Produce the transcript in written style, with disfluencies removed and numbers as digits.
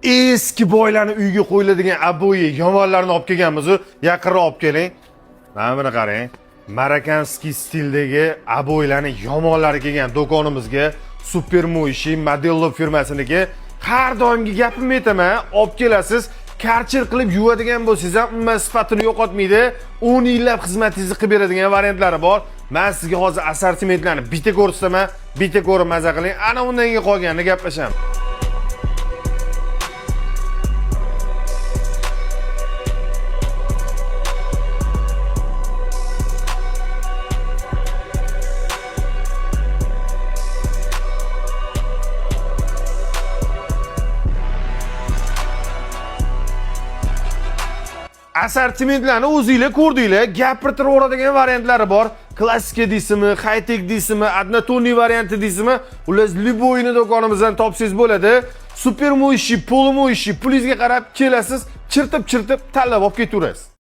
eski boylarni uyga qo'yiladigan aboyi yomonlarni olib kelganmiz. Yaqinroq olib keling. Mana buni qarang. Marokkanskiy stildagi aboylarni yomonlari kelgan do'konimizga Super Moishi Modello firmasiniki. Har doimgi gapimni aytaman, olib kelasiz. Karcher qilib yuvadigan bo'lsangiz ham umuman sifatini yo'qotmaydi. 10 yillab xizmatingizni qilib beradigan variantlari bor. Men sizga hozir assortimentlarni bitta ko'rsataman, bitta ko'rib maza qiling. Ana undan keyin qolganini gaplashamiz. Assortimentlarni o'zingizlar ko'rdinglar, gapirtirib o'radigan variantlari bor. Klassika deysizmi, high-tech deysizmi, однотонный varianti deysizmi, ular liboyini do'konimizdan topsangiz bo'ladi. Super Moishi, Polo Moishi pulingizga qarab kelasiz, chirtib tanlab olib ketaverasiz.